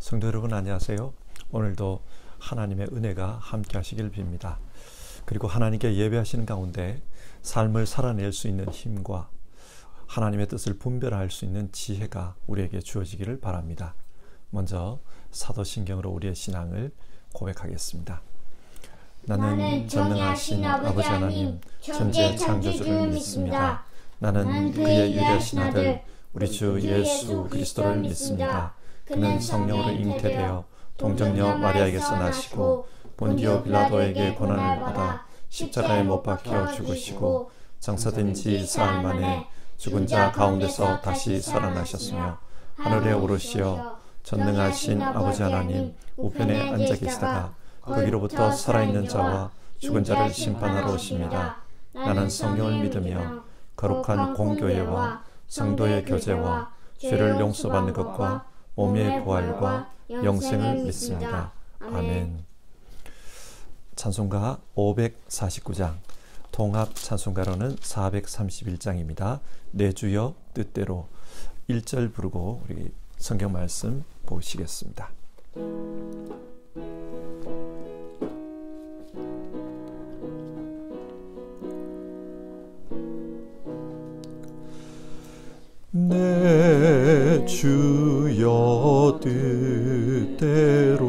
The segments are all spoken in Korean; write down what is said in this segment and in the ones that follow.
성도 여러분 안녕하세요. 오늘도 하나님의 은혜가 함께 하시길 빕니다. 그리고 하나님께 예배하시는 가운데 삶을 살아낼 수 있는 힘과 하나님의 뜻을 분별할 수 있는 지혜가 우리에게 주어지기를 바랍니다. 먼저 사도신경으로 우리의 신앙을 고백하겠습니다. 나는 전능하신 아버지 하나님 천재 창조주를 믿습니다. 나는 그의 유일하신 아들 우리 주 예수 그리스도를 믿습니다. 그는 성령으로 잉태되어 동정녀 마리아에게서 나시고 본디오 빌라도에게 고난을 받아 십자가에 못 박혀 죽으시고 장사된 지 사흘 만에 죽은 자 가운데서 다시 살아나셨으며 하늘에 오르시어 전능하신 아버지 하나님 우편에 앉아 계시다가 거기로부터 살아있는 자와 죽은 자를 심판하러 오십니다. 나는 성령을 믿으며 거룩한 공교회와 성도의 교제와 죄를 용서받는 것과 몸의 부활과 영생을 믿습니다. 아멘. 찬송가 549장, 통합 찬송가로는 431장입니다. 내 주여 뜻대로 1절 부르고 우리 성경 말씀 보시겠습니다. 내 주여 뜻대로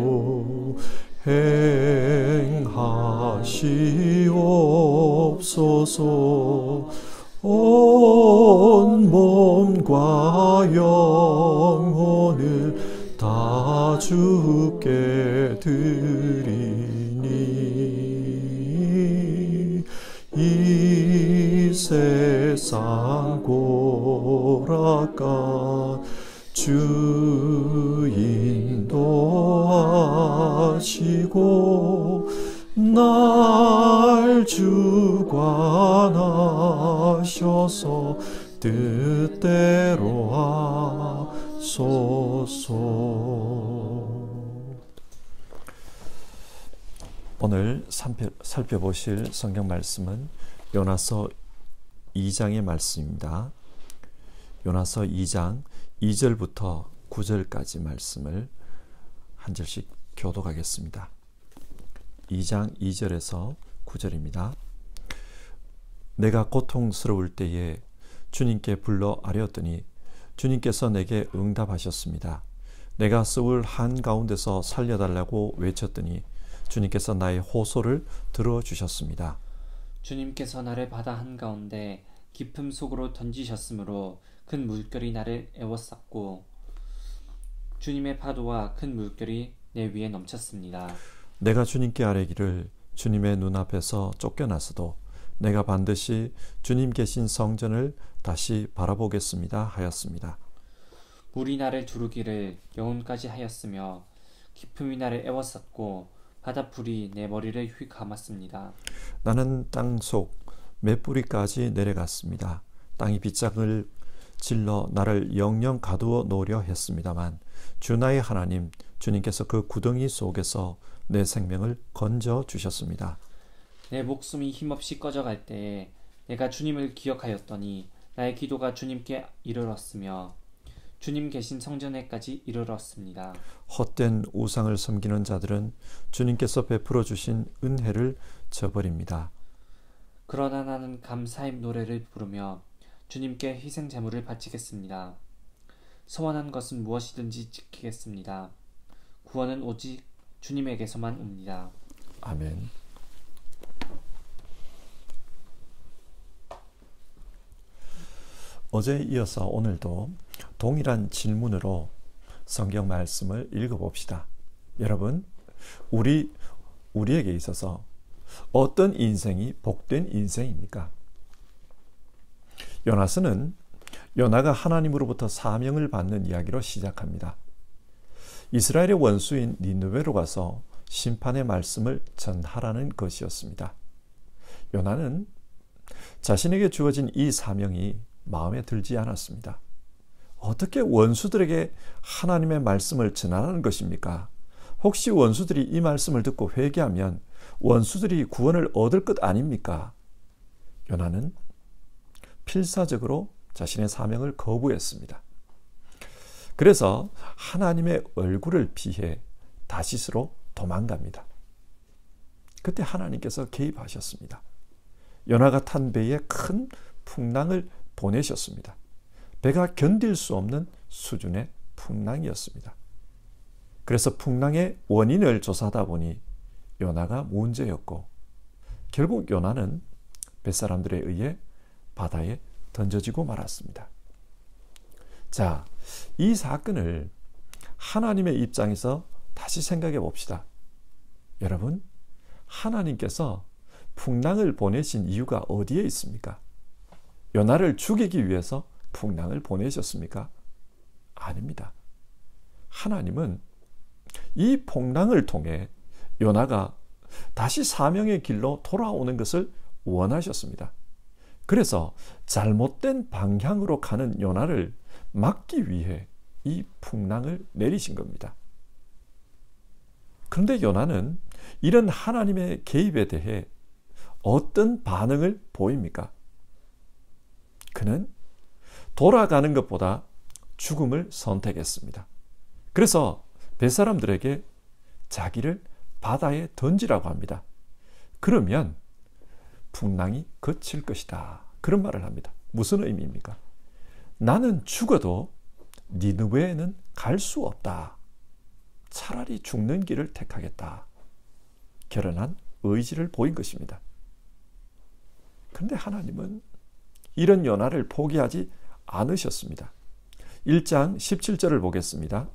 행하시옵소서. 온 몸과 영혼을 다 주께 드리니 이 세상 고락간 주 인도하시고 날 주관하셔서 뜻대로 하소서. 오늘 살펴보실 성경 말씀은 요나서 2장의 말씀입니다. 요나서 2장 2절부터 9절까지 말씀을 한 절씩 교독하겠습니다. 2장 2절에서 9절입니다. 내가 고통스러울 때에 주님께 불러 아뢰었더니 주님께서 내게 응답하셨습니다. 내가 서울 한가운데서 살려달라고 외쳤더니 주님께서 나의 호소를 들어주셨습니다. 주님께서 나를 바다 한가운데 깊음 속으로 던지셨으므로 큰 물결이 나를 에워쌌고 주님의 파도와 큰 물결이 내 위에 넘쳤습니다. 내가 주님께 아뢰기를 주님의 눈앞에서 쫓겨나서도 내가 반드시 주님 계신 성전을 다시 바라보겠습니다 하였습니다. 물이 나를 두르기를 영혼까지 하였으며 깊음이 나를 에워쌌고 바닷불이 내 머리를 휙 감았습니다. 나는 땅속 맷뿌리까지 내려갔습니다. 땅이 빗장을 질러 나를 영영 가두어 놓으려 했습니다만 주 나의 하나님 주님께서 그 구덩이 속에서 내 생명을 건져 주셨습니다. 내 목숨이 힘없이 꺼져갈 때에 내가 주님을 기억하였더니 나의 기도가 주님께 이르렀으며 주님 계신 성전에까지 이르렀습니다. 헛된 우상을 섬기는 자들은 주님께서 베풀어 주신 은혜를 저버립니다. 그러나 나는 감사의 노래를 부르며 주님께 희생 제물을 바치겠습니다. 소원한 것은 무엇이든지 지키겠습니다. 구원은 오직 주님에게서만 옵니다. 아멘. 어제에 이어서 오늘도 동일한 질문으로 성경 말씀을 읽어봅시다. 여러분, 우리에게 있어서 어떤 인생이 복된 인생입니까? 요나서는 요나가 하나님으로부터 사명을 받는 이야기로 시작합니다. 이스라엘의 원수인 니느웨로 가서 심판의 말씀을 전하라는 것이었습니다. 요나는 자신에게 주어진 이 사명이 마음에 들지 않았습니다. 어떻게 원수들에게 하나님의 말씀을 전하라는 것입니까? 혹시 원수들이 이 말씀을 듣고 회개하면 원수들이 구원을 얻을 것 아닙니까? 요나는 필사적으로 자신의 사명을 거부했습니다. 그래서 하나님의 얼굴을 피해 다시스로 도망갑니다. 그때 하나님께서 개입하셨습니다. 요나가 탄 배에 큰 풍랑을 보내셨습니다. 배가 견딜 수 없는 수준의 풍랑이었습니다. 그래서 풍랑의 원인을 조사하다 보니 요나가 문제였고, 결국 요나는 뱃사람들에 의해 바다에 던져지고 말았습니다. 자, 이 사건을 하나님의 입장에서 다시 생각해 봅시다. 여러분, 하나님께서 풍랑을 보내신 이유가 어디에 있습니까? 요나를 죽이기 위해서 풍랑을 보내셨습니까? 아닙니다. 하나님은 이 풍랑을 통해 요나가 다시 사명의 길로 돌아오는 것을 원하셨습니다. 그래서 잘못된 방향으로 가는 요나를 막기 위해 이 풍랑을 내리신 겁니다. 그런데 요나는 이런 하나님의 개입에 대해 어떤 반응을 보입니까? 그는 돌아가는 것보다 죽음을 선택했습니다. 그래서 뱃사람들에게 자기를 바다에 던지라고 합니다. 그러면 풍랑이 그칠 것이다. 그런 말을 합니다. 무슨 의미입니까? 나는 죽어도 니느웨에는 갈 수 없다. 차라리 죽는 길을 택하겠다. 결연한 의지를 보인 것입니다. 그런데 하나님은 이런 요나를 포기하지 않으셨습니다. 1장 17절을 보겠습니다.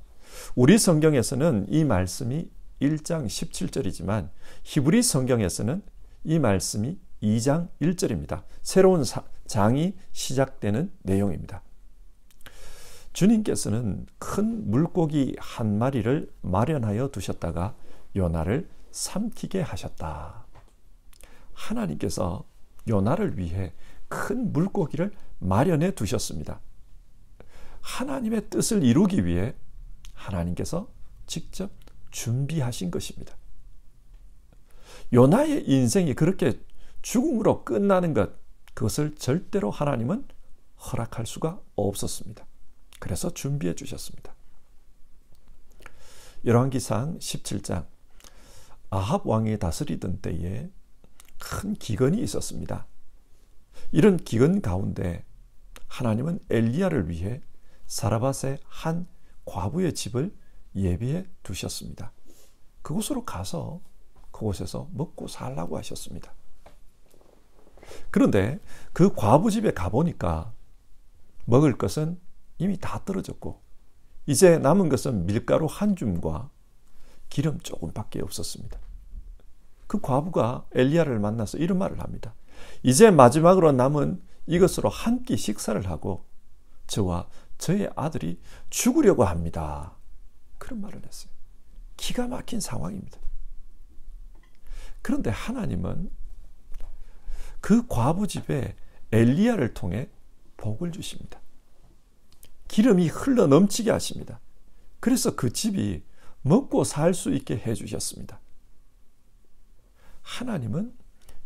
우리 성경에서는 이 말씀이 1장 17절이지만 히브리 성경에서는 이 말씀이 2장 1절입니다. 새로운 장이 시작되는 내용입니다. 주님께서는 큰 물고기 한 마리를 마련하여 두셨다가 요나를 삼키게 하셨다. 하나님께서 요나를 위해 큰 물고기를 마련해 두셨습니다. 하나님의 뜻을 이루기 위해 하나님께서 직접 준비하신 것입니다. 요나의 인생이 그렇게 죽음으로 끝나는 것, 그것을 절대로 하나님은 허락할 수가 없었습니다. 그래서 준비해 주셨습니다. 열왕기상 17장, 아합 왕이 다스리던 때에 큰 기근이 있었습니다. 이런 기근 가운데 하나님은 엘리야를 위해 사라밧의 한 과부의 집을 예비해 두셨습니다. 그곳으로 가서 그곳에서 먹고 살라고 하셨습니다. 그런데 그 과부 집에 가보니까 먹을 것은 이미 다 떨어졌고 이제 남은 것은 밀가루 한 줌과 기름 조금밖에 없었습니다. 그 과부가 엘리야를 만나서 이런 말을 합니다. 이제 마지막으로 남은 이것으로 한 끼 식사를 하고 저와 저의 아들이 죽으려고 합니다. 그런 말을 했어요. 기가 막힌 상황입니다. 그런데 하나님은 그 과부 집에 엘리야를 통해 복을 주십니다. 기름이 흘러 넘치게 하십니다. 그래서 그 집이 먹고 살 수 있게 해주셨습니다. 하나님은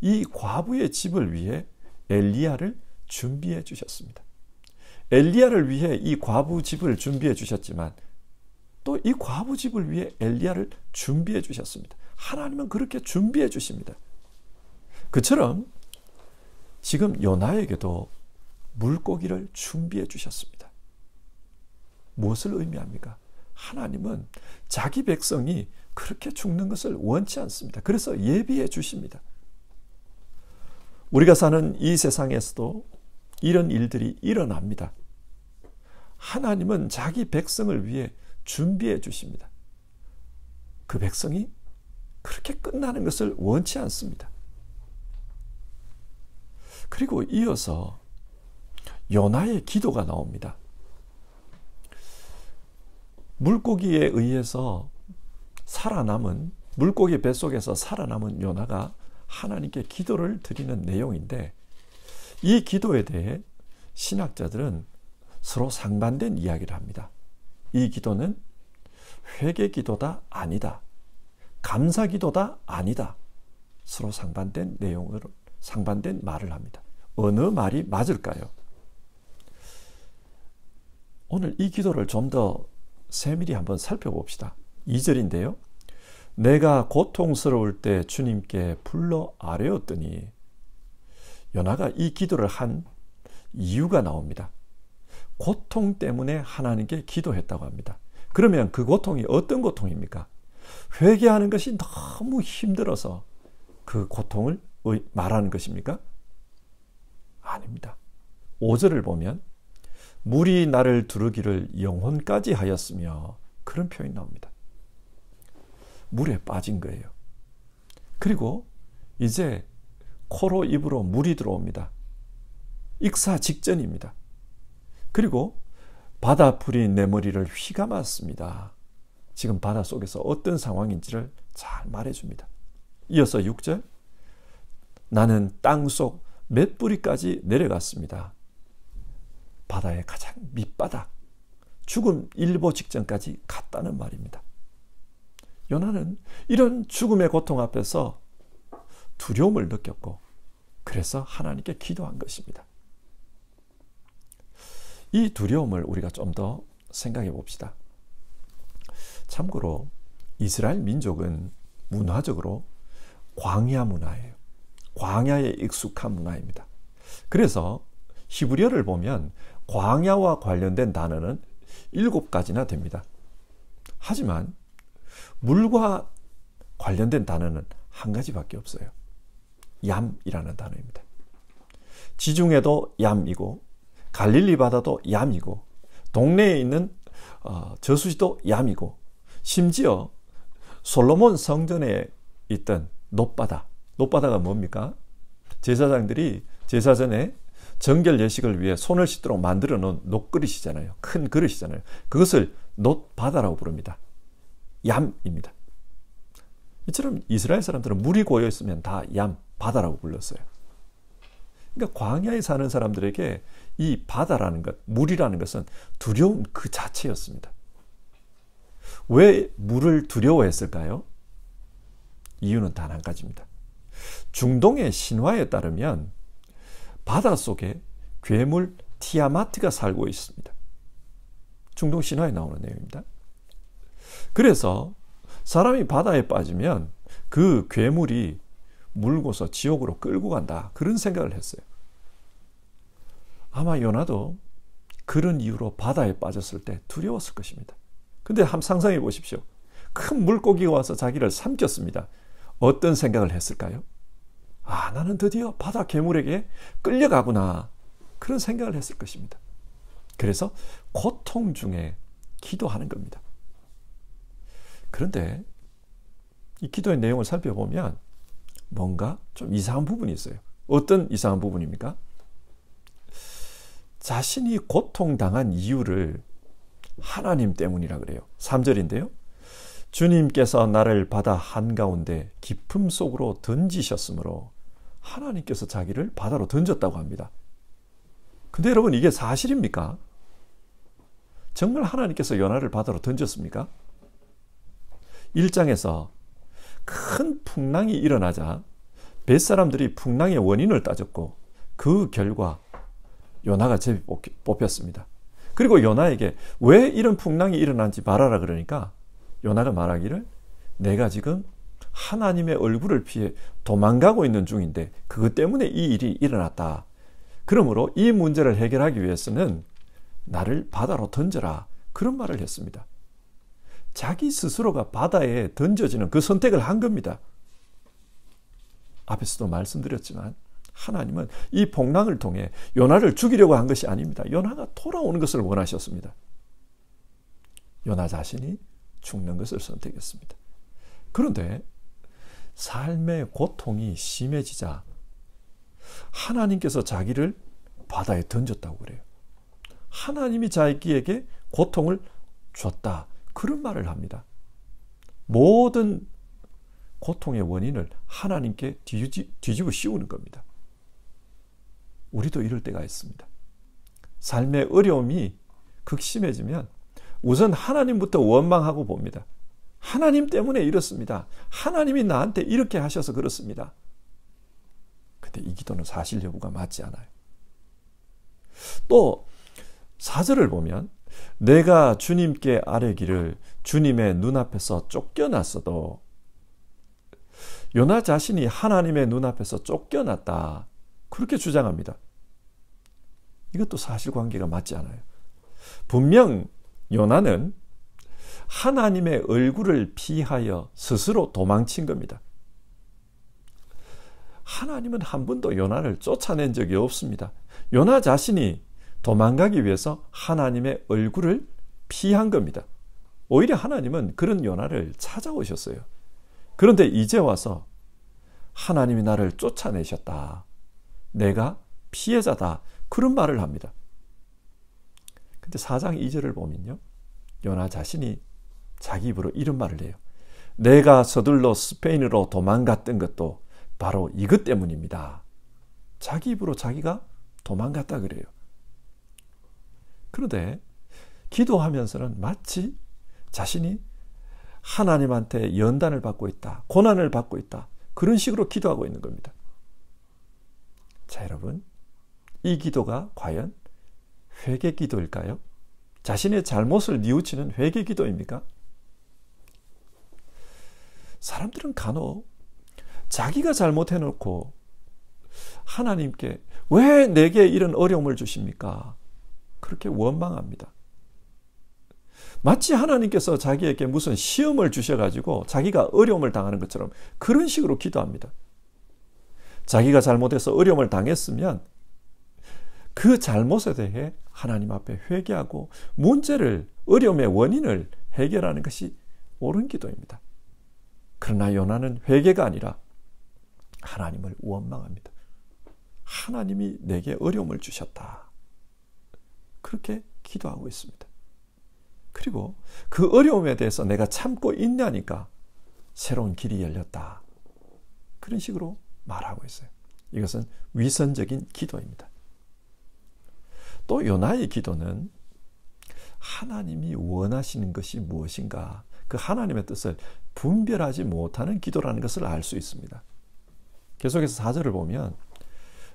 이 과부의 집을 위해 엘리야를 준비해 주셨습니다. 엘리야를 위해 이 과부 집을 준비해 주셨지만 또 이 과부 집을 위해 엘리야를 준비해 주셨습니다. 하나님은 그렇게 준비해 주십니다. 그처럼 지금 요나에게도 물고기를 준비해 주셨습니다. 무엇을 의미합니까? 하나님은 자기 백성이 그렇게 죽는 것을 원치 않습니다. 그래서 예비해 주십니다. 우리가 사는 이 세상에서도 이런 일들이 일어납니다. 하나님은 자기 백성을 위해 준비해 주십니다. 그 백성이 그렇게 끝나는 것을 원치 않습니다. 그리고 이어서 요나의 기도가 나옵니다. 물고기에 의해서 살아남은, 물고기 뱃속에서 살아남은 요나가 하나님께 기도를 드리는 내용인데, 이 기도에 대해 신학자들은 서로 상반된 이야기를 합니다. 이 기도는 회개 기도다 아니다, 감사 기도다 아니다, 서로 상반된 내용으로 상반된 말을 합니다. 어느 말이 맞을까요? 오늘 이 기도를 좀 더 세밀히 한번 살펴봅시다. 2절인데요. 내가 고통스러울 때 주님께 불러 아뢰었더니, 요나가 이 기도를 한 이유가 나옵니다. 고통 때문에 하나님께 기도했다고 합니다. 그러면 그 고통이 어떤 고통입니까? 회개하는 것이 너무 힘들어서 그 고통을 말하는 것입니까? 아닙니다. 5절을 보면 물이 나를 두르기를 영혼까지 하였으며, 그런 표현이 나옵니다. 물에 빠진 거예요. 그리고 이제 코로 입으로 물이 들어옵니다. 익사 직전입니다. 그리고 바다풀이 내 머리를 휘감았습니다. 지금 바닷속에서 어떤 상황인지를 잘 말해줍니다. 이어서 6절, 나는 땅속 몇 뿌리까지 내려갔습니다. 바다의 가장 밑바닥, 죽음 일보 직전까지 갔다는 말입니다. 요나는 이런 죽음의 고통 앞에서 두려움을 느꼈고, 그래서 하나님께 기도한 것입니다. 이 두려움을 우리가 좀 더 생각해 봅시다. 참고로 이스라엘 민족은 문화적으로 광야 문화예요. 광야에 익숙한 문화입니다. 그래서 히브리어를 보면 광야와 관련된 단어는 7가지나 됩니다. 하지만 물과 관련된 단어는 한 가지밖에 없어요. 얌이라는 단어입니다. 지중해도 얌이고, 갈릴리 바다도 얌이고, 동네에 있는 저수지도 얌이고, 심지어 솔로몬 성전에 있던 놋바다가 뭡니까? 제사장들이 제사 전에 정결 예식을 위해 손을 씻도록 만들어 놓은 놋그릇이잖아요. 큰 그릇이잖아요. 그것을 놋바다라고 부릅니다. 얌입니다. 이처럼 이스라엘 사람들은 물이 고여 있으면 다 얌, 바다라고 불렀어요. 그러니까 광야에 사는 사람들에게 이 바다라는 것, 물이라는 것은 두려움 그 자체였습니다. 왜 물을 두려워했을까요? 이유는 단 한 가지입니다. 중동의 신화에 따르면 바닷속에 괴물 티아마트가 살고 있습니다. 중동 신화에 나오는 내용입니다. 그래서 사람이 바다에 빠지면 그 괴물이 물고서 지옥으로 끌고 간다, 그런 생각을 했어요. 아마 요나도 그런 이유로 바다에 빠졌을 때 두려웠을 것입니다. 근데 한번 상상해 보십시오. 큰 물고기가 와서 자기를 삼켰습니다. 어떤 생각을 했을까요? 아, 나는 드디어 바다 괴물에게 끌려가구나, 그런 생각을 했을 것입니다. 그래서 고통 중에 기도하는 겁니다. 그런데 이 기도의 내용을 살펴보면 뭔가 좀 이상한 부분이 있어요. 어떤 이상한 부분입니까? 자신이 고통당한 이유를 하나님 때문이라 그래요. 3절인데요. 주님께서 나를 바다 한가운데 깊음 속으로 던지셨으므로, 하나님께서 자기를 바다로 던졌다고 합니다. 근데 여러분, 이게 사실입니까? 정말 하나님께서 요나를 바다로 던졌습니까? 1장에서 큰 풍랑이 일어나자 벳사람들이 풍랑의 원인을 따졌고, 그 결과 요나가 제비 뽑혔습니다. 그리고 요나에게 왜 이런 풍랑이 일어난지 말하라 그러니까 요나가 말하기를, 내가 지금 하나님의 얼굴을 피해 도망가고 있는 중인데 그것 때문에 이 일이 일어났다. 그러므로 이 문제를 해결하기 위해서는 나를 바다로 던져라, 그런 말을 했습니다. 자기 스스로가 바다에 던져지는 그 선택을 한 겁니다. 앞에서도 말씀드렸지만 하나님은 이 풍랑을 통해 요나를 죽이려고 한 것이 아닙니다. 요나가 돌아오는 것을 원하셨습니다. 요나 자신이 죽는 것을 선택했습니다. 그런데 삶의 고통이 심해지자 하나님께서 자기를 바다에 던졌다고 그래요. 하나님이 자기에게 고통을 줬다, 그런 말을 합니다. 모든 고통의 원인을 하나님께 뒤집어 씌우는 겁니다. 우리도 이럴 때가 있습니다. 삶의 어려움이 극심해지면 우선 하나님부터 원망하고 봅니다. 하나님 때문에 이렇습니다. 하나님이 나한테 이렇게 하셔서 그렇습니다. 근데 이 기도는 사실 여부가 맞지 않아요. 또 4절을 보면 내가 주님께 아뢰기를 주님의 눈앞에서 쫓겨났어도 요나 자신이 하나님의 눈앞에서 쫓겨났다, 그렇게 주장합니다. 이것도 사실관계가 맞지 않아요. 분명 요나는 하나님의 얼굴을 피하여 스스로 도망친 겁니다. 하나님은 한 번도 요나를 쫓아낸 적이 없습니다. 요나 자신이 도망가기 위해서 하나님의 얼굴을 피한 겁니다. 오히려 하나님은 그런 요나를 찾아오셨어요. 그런데 이제 와서 하나님이 나를 쫓아내셨다, 내가 피해자다, 그런 말을 합니다. 근데 4장 2절을 보면요, 요나 자신이 자기 입으로 이런 말을 해요. 내가 서둘러 스페인으로 도망갔던 것도 바로 이것 때문입니다. 자기 입으로 자기가 도망갔다 그래요. 그런데 기도하면서는 마치 자신이 하나님한테 연단을 받고 있다, 고난을 받고 있다, 그런 식으로 기도하고 있는 겁니다. 자, 여러분, 이 기도가 과연 회개 기도일까요? 자신의 잘못을 뉘우치는 회개 기도입니까? 사람들은 간혹 자기가 잘못해놓고 하나님께 왜 내게 이런 어려움을 주십니까? 그렇게 원망합니다. 마치 하나님께서 자기에게 무슨 시험을 주셔가지고 자기가 어려움을 당하는 것처럼 그런 식으로 기도합니다. 자기가 잘못해서 어려움을 당했으면 그 잘못에 대해 하나님 앞에 회개하고 문제를, 어려움의 원인을 해결하는 것이 옳은 기도입니다. 그러나 요나는 회개가 아니라 하나님을 원망합니다. 하나님이 내게 어려움을 주셨다, 그렇게 기도하고 있습니다. 그리고 그 어려움에 대해서 내가 참고 있냐니까 새로운 길이 열렸다, 그런 식으로 말하고 있어요. 이것은 위선적인 기도입니다. 또 요나의 기도는 하나님이 원하시는 것이 무엇인가, 그 하나님의 뜻을 분별하지 못하는 기도라는 것을 알 수 있습니다. 계속해서 4절을 보면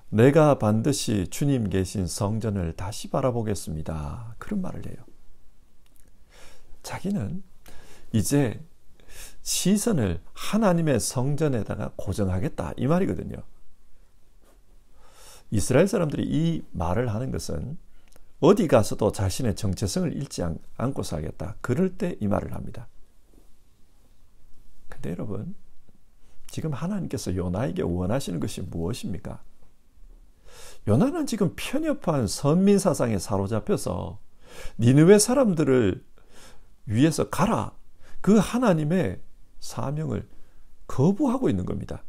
내가 반드시 주님 계신 성전을 다시 바라보겠습니다, 그런 말을 해요. 자기는 이제 시선을 하나님의 성전에다가 고정하겠다, 이 말이거든요. 이스라엘 사람들이 이 말을 하는 것은 어디 가서도 자신의 정체성을 잃지 않고 살겠다, 그럴 때 이 말을 합니다. 근데 여러분, 지금 하나님께서 요나에게 원하시는 것이 무엇입니까? 요나는 지금 편협한 선민 사상에 사로잡혀서 니느웨 사람들을 위해서 가라, 그 하나님의 사명을 거부하고 있는 겁니다.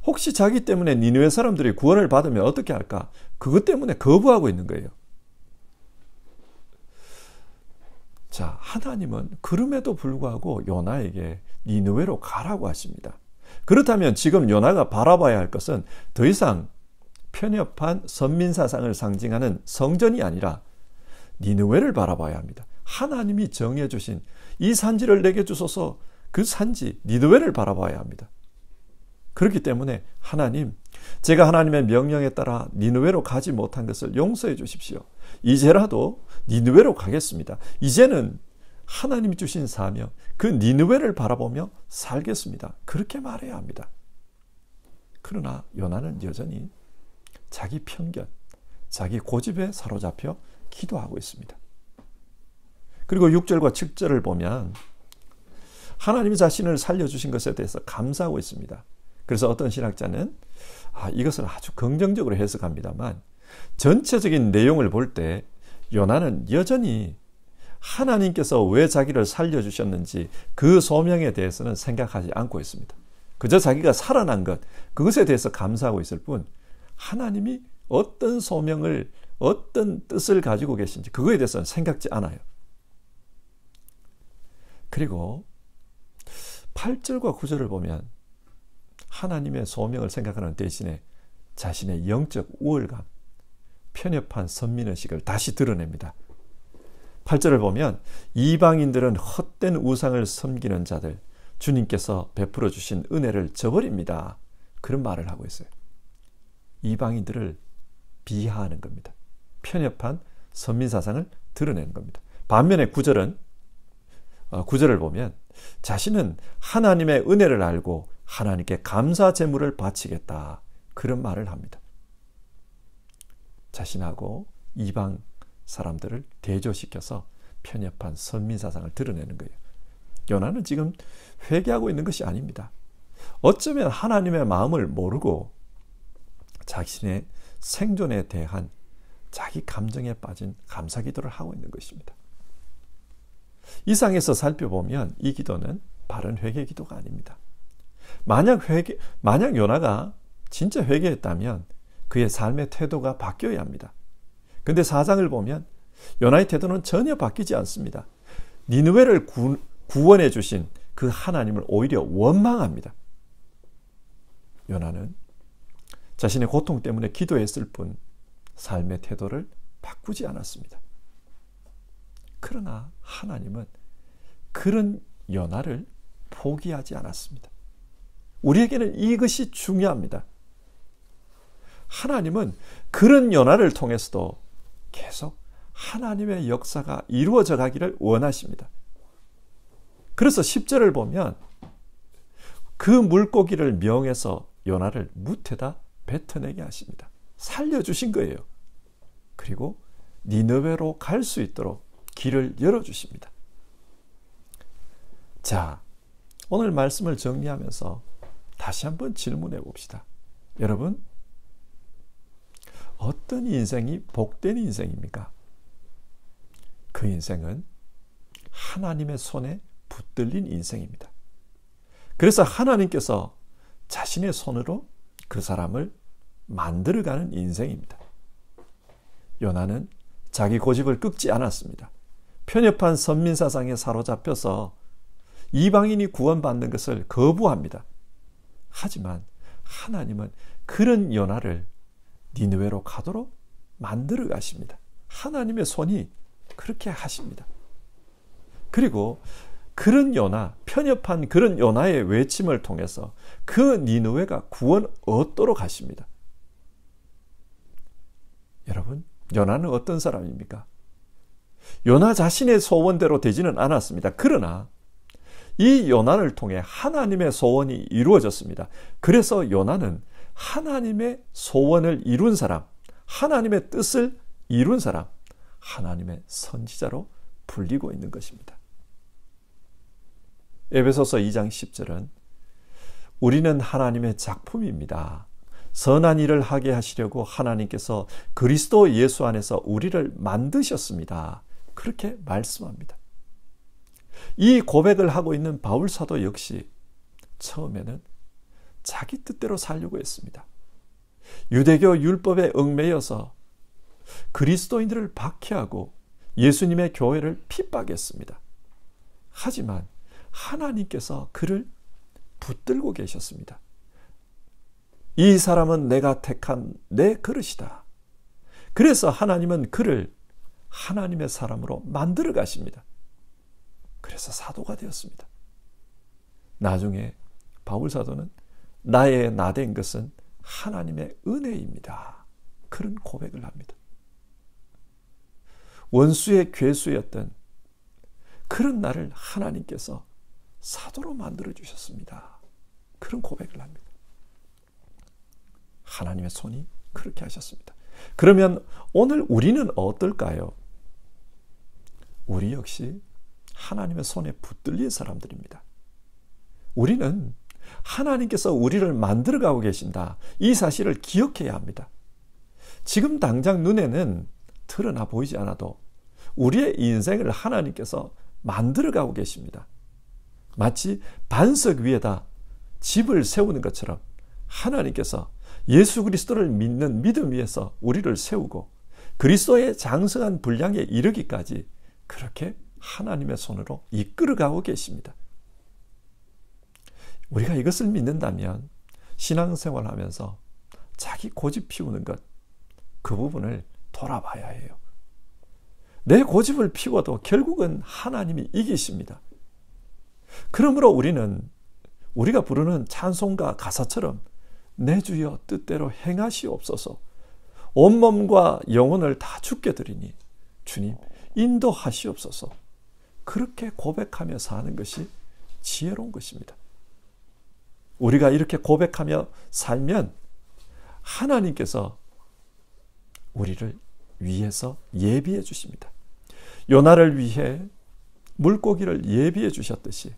혹시 자기 때문에 니느웨 사람들이 구원을 받으면 어떻게 할까? 그것 때문에 거부하고 있는 거예요. 자, 하나님은 그럼에도 불구하고 요나에게 니느웨로 가라고 하십니다. 그렇다면 지금 요나가 바라봐야 할 것은 더 이상 편협한 선민사상을 상징하는 성전이 아니라 니느웨를 바라봐야 합니다. 하나님이 정해주신 이 산지를 내게 주소서, 그 산지 니느웨를 바라봐야 합니다. 그렇기 때문에 하나님, 제가 하나님의 명령에 따라 니느웨로 가지 못한 것을 용서해 주십시오. 이제라도 니느웨로 가겠습니다. 이제는 하나님이 주신 사명, 그 니느웨를 바라보며 살겠습니다. 그렇게 말해야 합니다. 그러나 요나는 여전히 자기 편견, 자기 고집에 사로잡혀 기도하고 있습니다. 그리고 6절과 7절을 보면 하나님이 자신을 살려주신 것에 대해서 감사하고 있습니다. 그래서 어떤 신학자는 이것을 아주 긍정적으로 해석합니다만, 전체적인 내용을 볼 때 요나는 여전히 하나님께서 왜 자기를 살려주셨는지 그 소명에 대해서는 생각하지 않고 있습니다. 그저 자기가 살아난 것, 그것에 대해서 감사하고 있을 뿐 하나님이 어떤 소명을, 어떤 뜻을 가지고 계신지 그거에 대해서는 생각지 않아요. 그리고 8절과 9절을 보면 하나님의 소명을 생각하는 대신에 자신의 영적 우월감, 편협한 선민의식을 다시 드러냅니다. 8절을 보면 이방인들은 헛된 우상을 섬기는 자들, 주님께서 베풀어 주신 은혜를 저버립니다, 그런 말을 하고 있어요. 이방인들을 비하하는 겁니다. 편협한 선민사상을 드러내는 겁니다. 반면에 9절을 보면 자신은 하나님의 은혜를 알고 하나님께 감사 제물을 바치겠다. 그런 말을 합니다. 자신하고 이방 사람들을 대조시켜서 편협한 선민사상을 드러내는 거예요. 요나는 지금 회개하고 있는 것이 아닙니다. 어쩌면 하나님의 마음을 모르고 자신의 생존에 대한 자기 감정에 빠진 감사기도를 하고 있는 것입니다. 이상에서 살펴보면 이 기도는 바른 회개 기도가 아닙니다. 만약 요나가 진짜 회개했다면 그의 삶의 태도가 바뀌어야 합니다. 그런데 4장을 보면 요나의 태도는 전혀 바뀌지 않습니다. 니느웨를 구원해 주신 그 하나님을 오히려 원망합니다. 요나는 자신의 고통 때문에 기도했을 뿐 삶의 태도를 바꾸지 않았습니다. 그러나 하나님은 그런 요나를 포기하지 않았습니다. 우리에게는 이것이 중요합니다. 하나님은 그런 요나를 통해서도 계속 하나님의 역사가 이루어져 가기를 원하십니다. 그래서 10절을 보면 그 물고기를 명해서 요나를 무태다 뱉어내게 하십니다. 살려주신 거예요. 그리고 니느웨로 갈 수 있도록 길을 열어주십니다. 자, 오늘 말씀을 정리하면서 다시 한번 질문해 봅시다. 여러분, 어떤 인생이 복된 인생입니까? 그 인생은 하나님의 손에 붙들린 인생입니다. 그래서 하나님께서 자신의 손으로 그 사람을 만들어가는 인생입니다. 요나는 자기 고집을 꺾지 않았습니다. 편협한 선민사상에 사로잡혀서 이방인이 구원받는 것을 거부합니다. 하지만 하나님은 그런 요나를 니느웨로 가도록 만들어 가십니다. 하나님의 손이 그렇게 하십니다. 그리고 그런 요나, 편협한 그런 요나의 외침을 통해서 그 니느웨가 구원 얻도록 하십니다. 여러분, 요나는 어떤 사람입니까? 요나 자신의 소원대로 되지는 않았습니다. 그러나 이 요나를 통해 하나님의 소원이 이루어졌습니다. 그래서 요나는 하나님의 소원을 이룬 사람, 하나님의 뜻을 이룬 사람, 하나님의 선지자로 불리고 있는 것입니다. 에베소서 2장 10절은 우리는 하나님의 작품입니다. 선한 일을 하게 하시려고 하나님께서 그리스도 예수 안에서 우리를 만드셨습니다. 그렇게 말씀합니다. 이 고백을 하고 있는 바울 사도 역시 처음에는 자기 뜻대로 살려고 했습니다. 유대교 율법에 얽매여서 그리스도인들을 박해하고 예수님의 교회를 핍박했습니다. 하지만 하나님께서 그를 붙들고 계셨습니다. 이 사람은 내가 택한 내 그릇이다. 그래서 하나님은 그를 하나님의 사람으로 만들어 가십니다. 그래서 사도가 되었습니다. 나중에 바울 사도는 나의 나된 것은 하나님의 은혜입니다. 그런 고백을 합니다. 원수의 괴수였던 그런 나를 하나님께서 사도로 만들어 주셨습니다. 그런 고백을 합니다. 하나님의 손이 그렇게 하셨습니다. 그러면 오늘 우리는 어떨까요? 우리 역시 하나님의 손에 붙들린 사람들입니다. 우리는 하나님께서 우리를 만들어가고 계신다. 이 사실을 기억해야 합니다. 지금 당장 눈에는 드러나 보이지 않아도 우리의 인생을 하나님께서 만들어가고 계십니다. 마치 반석 위에다 집을 세우는 것처럼 하나님께서 예수 그리스도를 믿는 믿음 위에서 우리를 세우고 그리스도의 장성한 분량에 이르기까지 그렇게 하나님의 손으로 이끌어가고 계십니다. 우리가 이것을 믿는다면 신앙생활하면서 자기 고집 피우는 것, 그 부분을 돌아봐야 해요. 내 고집을 피워도 결국은 하나님이 이기십니다. 그러므로 우리는 우리가 부르는 찬송가 가사처럼 내 주여 뜻대로 행하시옵소서, 온몸과 영혼을 다 주께 드리니 주님 인도하시옵소서. 그렇게 고백하며 사는 것이 지혜로운 것입니다. 우리가 이렇게 고백하며 살면 하나님께서 우리를 위해서 예비해 주십니다. 요나를 위해 물고기를 예비해 주셨듯이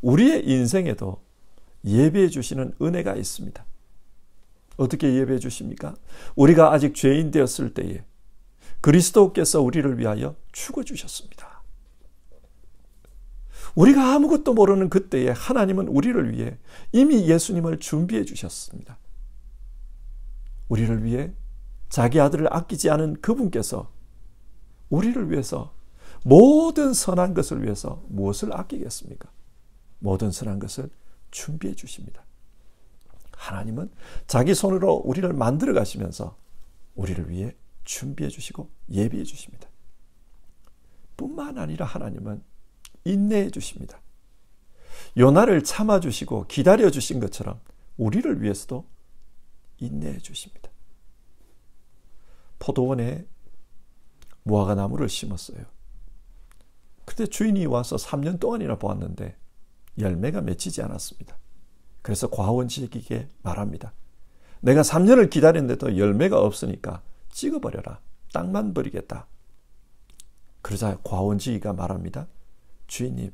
우리의 인생에도 예비해 주시는 은혜가 있습니다. 어떻게 예비해 주십니까? 우리가 아직 죄인 되었을 때에 그리스도께서 우리를 위하여 죽어 주셨습니다. 우리가 아무것도 모르는 그때에 하나님은 우리를 위해 이미 예수님을 준비해 주셨습니다. 우리를 위해 자기 아들을 아끼지 않은 그분께서 우리를 위해서 모든 선한 것을 위해서 무엇을 아끼겠습니까? 모든 선한 것을 준비해 주십니다. 하나님은 자기 손으로 우리를 만들어 가시면서 우리를 위해 준비해 주시고 예비해 주십니다. 뿐만 아니라 하나님은 인내해 주십니다. 요나를 참아 주시고 기다려 주신 것처럼 우리를 위해서도 인내해 주십니다. 포도원에 무화과나무를 심었어요. 그때 주인이 와서 3년 동안이나 보았는데 열매가 맺히지 않았습니다. 그래서 과원지기에게 말합니다. 내가 3년을 기다렸는데도 열매가 없으니까 찍어버려라. 땅만 버리겠다. 그러자 과원지기가 말합니다. 주인님,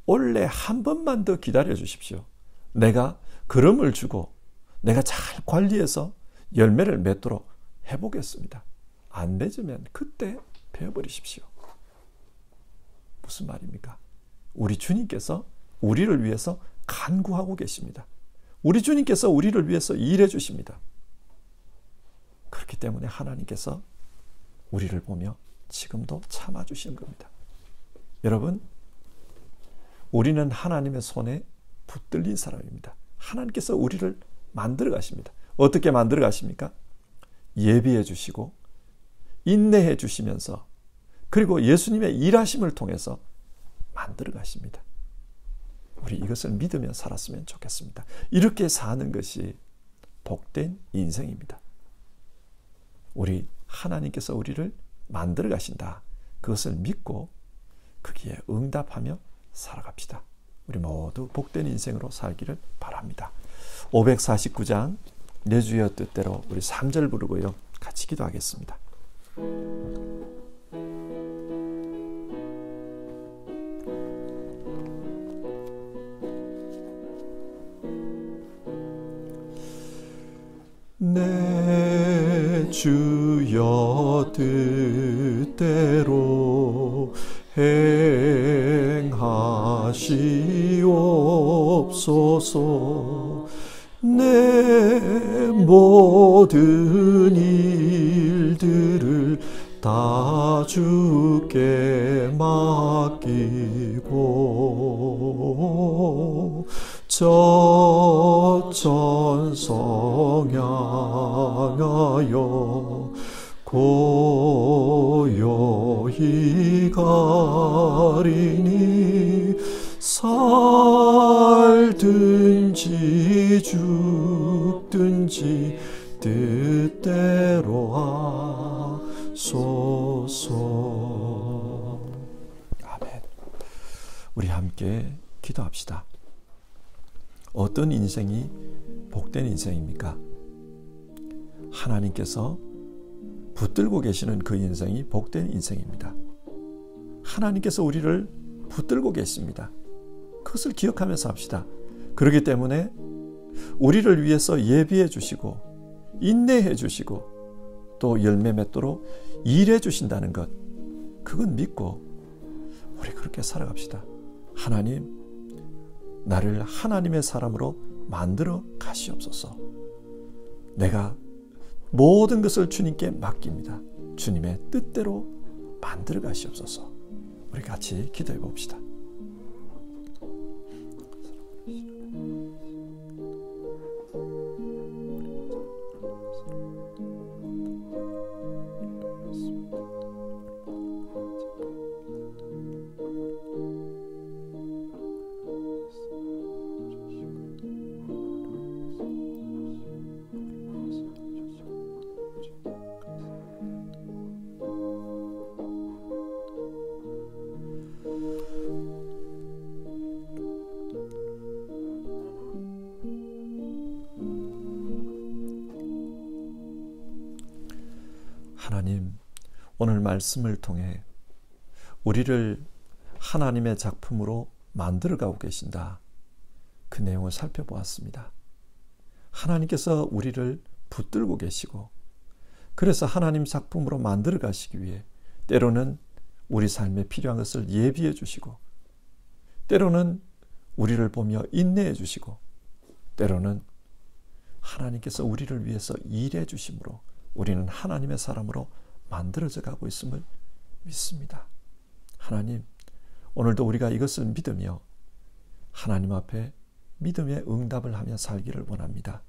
원래 한 번만 더 기다려 주십시오. 내가 거름을 주고 내가 잘 관리해서 열매를 맺도록 해보겠습니다. 안 맺으면 그때 베어버리십시오. 무슨 말입니까? 우리 주님께서 우리를 위해서 간구하고 계십니다. 우리 주님께서 우리를 위해서 일해 주십니다. 그렇기 때문에 하나님께서 우리를 보며 지금도 참아주시는 겁니다. 여러분, 우리는 하나님의 손에 붙들린 사람입니다. 하나님께서 우리를 만들어 가십니다. 어떻게 만들어 가십니까? 예비해 주시고 인내해 주시면서 그리고 예수님의 일하심을 통해서 만들어 가십니다. 우리 이것을 믿으며 살았으면 좋겠습니다. 이렇게 사는 것이 복된 인생입니다. 우리 하나님께서 우리를 만들어 가신다. 그것을 믿고 거기에 응답하며 살아갑시다. 우리 모두 복된 인생으로 살기를 바랍니다. 549장 내 주여 뜻대로 우리 3절 부르고요. 같이 기도하겠습니다. 내 주여 뜻대로 행하시옵소서. 내 모든 일들을 다 주께 맡기고 저 천성 향하여 고요히 가리니 살든지 죽든지 뜻대로 하소서. 아멘. 우리 함께 기도합시다. 어떤 인생이 복된 인생입니까? 하나님께서 붙들고 계시는 그 인생이 복된 인생입니다. 하나님께서 우리를 붙들고 계십니다. 그것을 기억하면서 합시다. 그렇기 때문에 우리를 위해서 예비해 주시고 인내해 주시고 또 열매 맺도록 일해 주신다는 것, 그건 믿고 우리 그렇게 살아갑시다. 하나님, 나를 하나님의 사람으로 만들어 가시옵소서. 내가 모든 것을 주님께 맡깁니다. 주님의 뜻대로 만들어 가시옵소서. 우리 같이 기도해 봅시다. 오늘 말씀을 통해 우리를 하나님의 작품으로 만들어가고 계신다. 그 내용을 살펴보았습니다. 하나님께서 우리를 붙들고 계시고 그래서 하나님 작품으로 만들어 가시기 위해 때로는 우리 삶에 필요한 것을 예비해 주시고 때로는 우리를 보며 인내해 주시고 때로는 하나님께서 우리를 위해서 일해 주심으로 우리는 하나님의 사람으로 만들어져 가고 있음을 믿습니다. 하나님, 오늘도 우리가 이것을 믿으며 하나님 앞에 믿음의 응답을 하며 살기를 원합니다.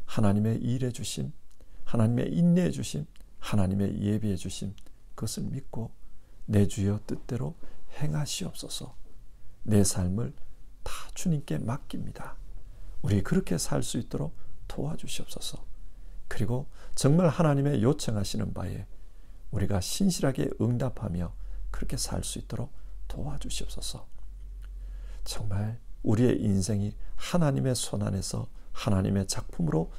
하나님의 일해 주심, 하나님의 인내해 주심, 하나님의 예비해 주심, 그것을 믿고 내 주여 뜻대로 행하시옵소서. 내 삶을 다 주님께 맡깁니다. 우리 그렇게 살 수 있도록 도와주시옵소서. 그리고 정말 하나님의 요청하시는 바에 우리가 신실하게 응답하며 그렇게 살 수 있도록 도와주시옵소서. 정말 우리의 인생이 하나님의 손 안에서 하나님의 작품으로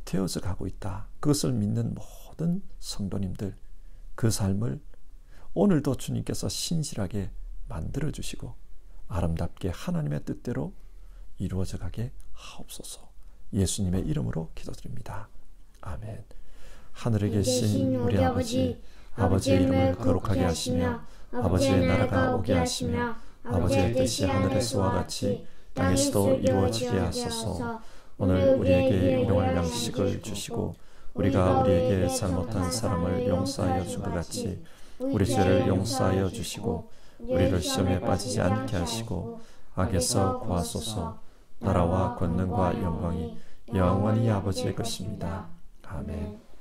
되어져 가고 있다. 그것을 믿는 모든 성도님들, 그 삶을 오늘도 주님께서 신실하게 만들어주시고 아름답게 하나님의 뜻대로 이루어져 가게 하옵소서. 예수님의 이름으로 기도드립니다. 아멘. 하늘에 계신 우리 아버지, 아버지의 이름을 거룩하게 하시며 아버지의 나라가 오게 하시며 아버지의 뜻이 하늘에서와 같이 땅에서도 이루어지게 하소서. 오늘 우리에게 일용할 양식을 주시고 우리가 우리에게 잘못한 사람을 용서하여 준 것 같이 우리 죄를 용서하여 주시고 우리를 시험에 빠지지 않게 하시고 악에서 구하소서. 나라와 권능과 영광이 영원히 아버지의 것입니다. 아멘.